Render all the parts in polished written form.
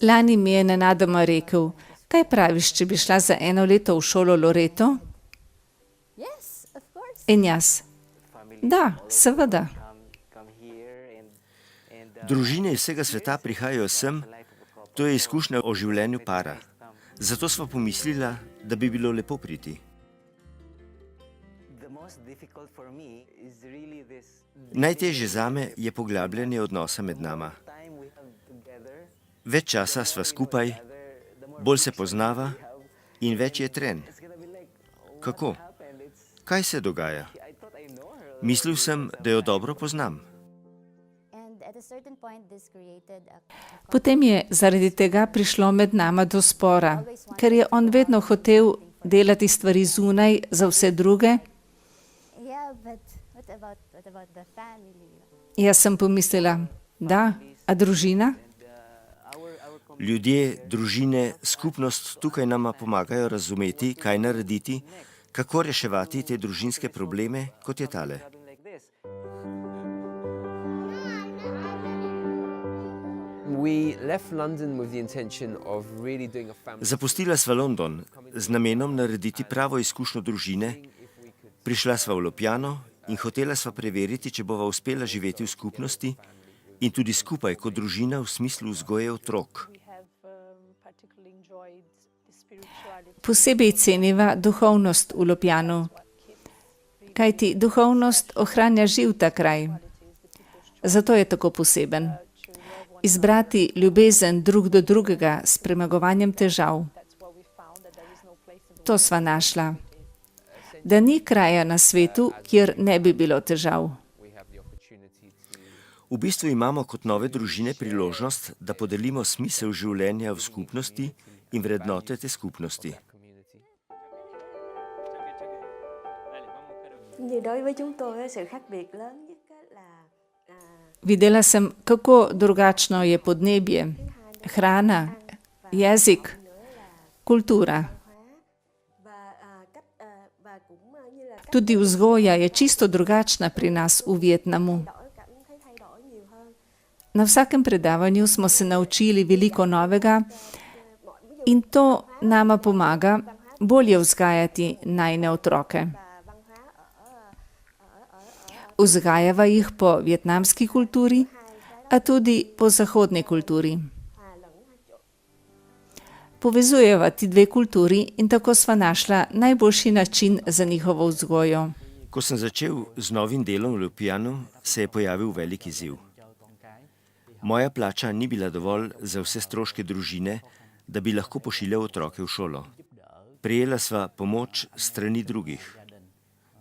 Lani mi je nenadoma rekel, kaj praviš, če bi šla za 1 leto v šolo Loreto? In jaz, da, seveda. Družine iz vsega sveta prihajajo sem, to je izkušnja o življenju para. Zato sva pomislila, da bi bilo lepo priti. Najtežje zame je poglabljanje odnosa med nama. Več časa sva skupaj, bolj se poznava in več je trenj. Kako? Kaj se dogaja? Mislil sem, da jo dobro poznam. Potem je zaradi tega prišlo med nama do spora, ker je on vedno hotel delati stvari zunaj za vse druge. Jaz sem pomislila, da, a družina? Ljudje, družine, skupnost tukaj nama pomagajo razumeti, kaj narediti, kako reševati te družinske probleme, kot je tale. Zapustila sva London z namenom narediti pravo izkušnjo družine, prišla sva v Ljubljano in hotela sva preveriti, če bova uspela živeti v skupnosti in tudi skupaj kot družina v smislu vzgoje otrok. Posebej ceniva duhovnost v Ljubljano, kajti duhovnost ohranja živ ta kraj. Zato je tako poseben. Izbrati ljubezen drug do drugega s premagovanjem težav. To sva našla. Da ni kraja na svetu, kjer ne bi bilo težav. V bistvu imamo kot nove družine priložnost, da podelimo smisel življenja v skupnosti in vrednote te skupnosti. Videla sem, kako drugačno je podnebje, hrana, jezik, kultura. Tudi vzgoja je čisto drugačna pri nas v Vietnamu. Na vsakem predavanju smo se naučili veliko novega in to nama pomaga bolje vzgajati najine otroke. Vzgajava jih po vietnamski kulturi, a tudi po zahodni kulturi. Povezujeva ti dve kulturi in tako sva našla najboljši način za njihovo vzgojo. Ko sem začel z novim delom v Ljubljano, se je pojavil velik izziv. Moja plača ni bila dovolj za vse stroške družine, da bi lahko pošiljal otroke v šolo. Prejela sva pomoč strani drugih.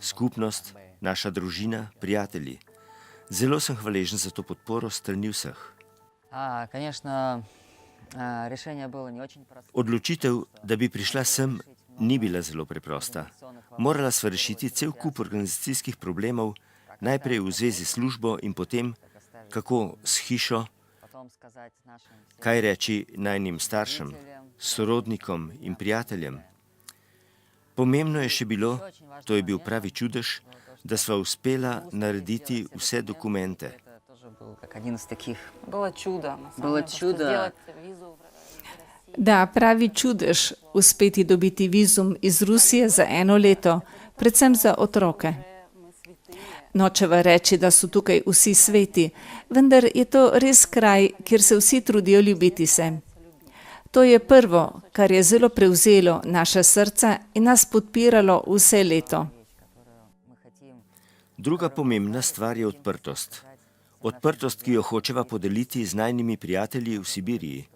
Skupnost, naša družina, prijatelji. Zelo sem hvaležen za to podporo strani vseh. Odločitev, da bi prišla sem, ni bila zelo preprosta. Morala sva rešiti cel kup organizacijskih problemov, najprej v zvezi s službo in potem, kako s hišo, kaj reči najnim staršem, sorodnikom in prijateljem. Pomembno je še bilo, to je bil pravi čudež, da sva uspela narediti vse dokumente. Da, pravi čudež uspeti dobiti vizum iz Rusije za 1 leto, predvsem za otroke. Nočeva reči, da so tukaj vsi sveti, vendar je to res kraj, kjer se vsi trudijo ljubiti se. To je prvo, kar je zelo prevzelo naša srca in nas podpiralo vse leto. Druga pomembna stvar je odprtost. Odprtost, ki jo hočeva podeliti z najnimi prijatelji v Sibiriji.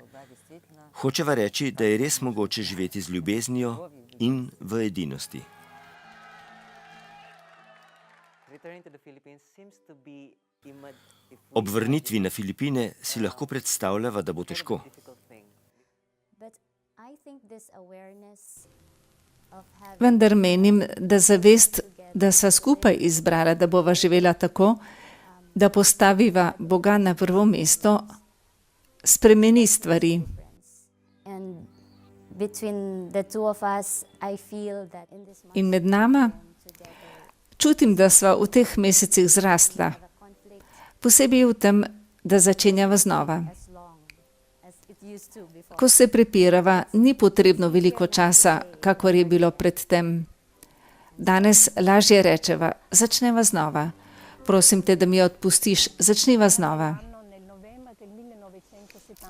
Hočeva reči, da je res mogoče živeti z ljubeznijo in v edinosti. Ob vrnitvi na Filipine si lahko predstavljava, da bo težko. Vendar menim, da zavest, da sva skupaj izbrala, da bova živela tako, da postaviva Boga na prvo mesto, spremeni stvari. In med nama čutim, da sva v teh mesecih zrastla. Posebej v tem, da začenjava znova. Ko se prepirava, ni potrebno veliko časa, kakor je bilo predtem. Danes lažje rečeva, začneva znova. Prosim te, da mi odpustiš, začniva znova.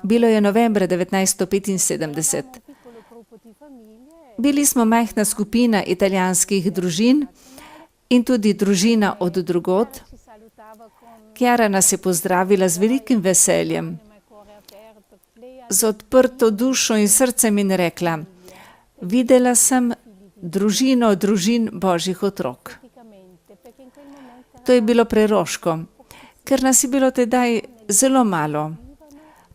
Bilo je novembra 1975. Bili smo majhna skupina italijanskih družin in tudi družina od drugod. Chiara nas je pozdravila z velikim veseljem, z odprto dušo in srcem in rekla: videla sem družino družin Božjih otrok. To je bilo preroško, ker nas je bilo tedaj zelo malo.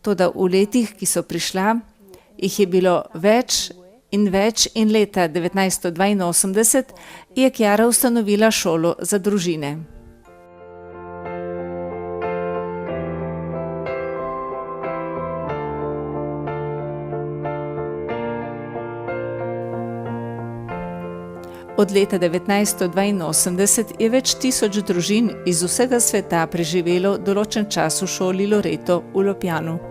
Toda v letih, ki so prišla, jih je bilo več in leta 1982 je Chiara ustanovila šolo za družine. Od leta 1982 je več tisoč družin iz vsega sveta preživelo določen čas v šoli Loreto v Lopjanu.